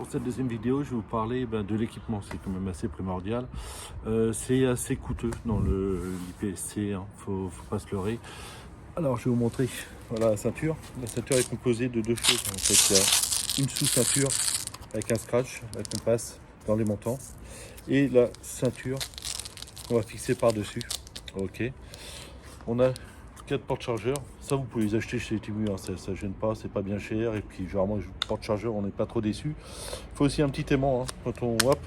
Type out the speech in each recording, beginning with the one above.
Pour cette deuxième vidéo, je vais vous parler de l'équipement, c'est quand même assez primordial. C'est assez coûteux dans l'IPSC, hein, faut pas se leurrer. Alors je vais vous montrer, voilà la ceinture. La ceinture est composée de deux choses. En fait, il y a une sous-ceinture avec un scratch qu'on passe dans les montants et la ceinture qu'on va fixer par-dessus. Ok. On a 4 porte-chargeurs. Ça, vous pouvez les acheter chez Temu, hein. Ça gêne pas, c'est pas bien cher. Et puis, généralement, les porte-chargeurs, on n'est pas trop déçu. Il faut aussi un petit aimant, hein, quand on hop,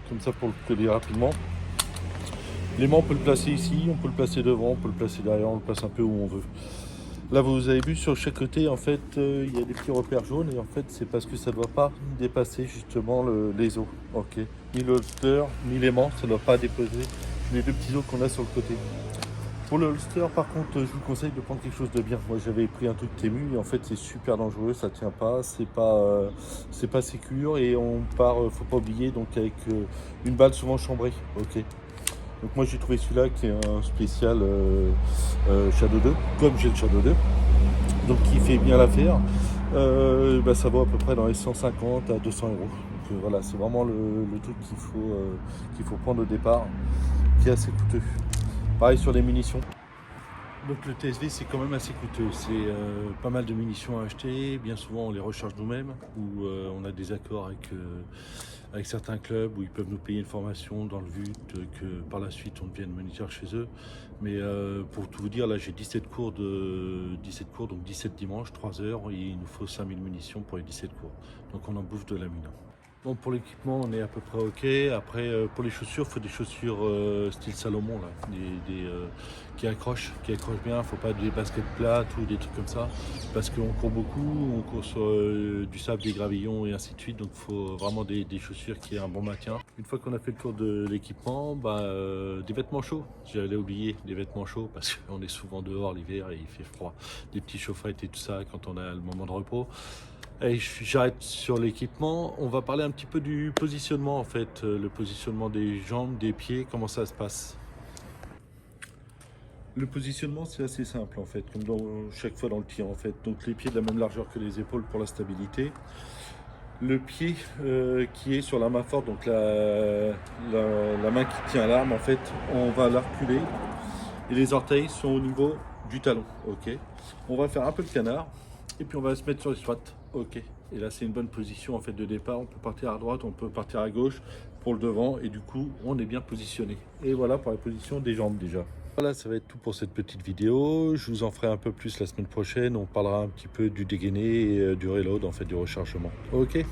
comme ça pour le coller rapidement. L'aimant, on peut le placer ici, on peut le placer devant, on peut le placer derrière, on le place un peu où on veut. Là, vous avez vu sur chaque côté, en fait, il y a des petits repères jaunes. Et en fait, c'est parce que ça ne doit pas dépasser justement les os. Ok. Ni le holster, ni l'aimant, ça ne doit pas déposer les deux petits os qu'on a sur le côté. Pour le holster, par contre, je vous conseille de prendre quelque chose de bien. Moi, j'avais pris un truc Temu et en fait, c'est super dangereux, ça tient pas, c'est pas sécure et on part, faut pas oublier, donc avec une balle souvent chambrée. Ok. Donc moi, j'ai trouvé celui-là qui est un spécial Shadow 2, comme j'ai le Shadow 2, donc qui fait bien l'affaire. Ça vaut à peu près dans les 150 à 200 euros. Donc voilà, c'est vraiment le truc qu'il faut prendre au départ, qui est assez coûteux. Pareil sur les munitions. Donc le TSV c'est quand même assez coûteux, c'est pas mal de munitions à acheter, bien souvent on les recharge nous-mêmes ou on a des accords avec certains clubs où ils peuvent nous payer une formation dans le but que par la suite on devienne moniteur chez eux. Mais pour tout vous dire, là j'ai 17 cours, donc 17 dimanches, 3 heures, et il nous faut 5000 munitions pour les 17 cours. Donc on en bouffe de la mine. Bon, pour l'équipement, on est à peu près ok. Après, pour les chaussures, il faut des chaussures style Salomon, là, qui accrochent bien. Il ne faut pas des baskets plates ou des trucs comme ça, parce qu'on court beaucoup, on court sur du sable, des gravillons et ainsi de suite. Donc, il faut vraiment des chaussures qui aient un bon maintien. Une fois qu'on a fait le tour de l'équipement, des vêtements chauds. J'allais oublier des vêtements chauds parce qu'on est souvent dehors l'hiver et il fait froid. Des petits chaufferettes et tout ça quand on a le moment de repos. Et j'arrête sur l'équipement. On va parler un petit peu du positionnement en fait, le positionnement des jambes, des pieds, comment ça se passe. Le positionnement c'est assez simple en fait, comme chaque fois dans le tir en fait. Donc les pieds de la même largeur que les épaules pour la stabilité. Le pied qui est sur la main forte, donc la main qui tient l'arme en fait, on va la reculer et les orteils sont au niveau du talon. Ok. On va faire un peu le canard. Et puis on va se mettre sur les squats. Ok. Et là c'est une bonne position en fait de départ. On peut partir à droite, on peut partir à gauche pour le devant et du coup on est bien positionné. Et voilà pour la position des jambes déjà. Voilà, ça va être tout pour cette petite vidéo. Je vous en ferai un peu plus la semaine prochaine. On parlera un petit peu du dégainé et du reload, en fait du rechargement. Ok.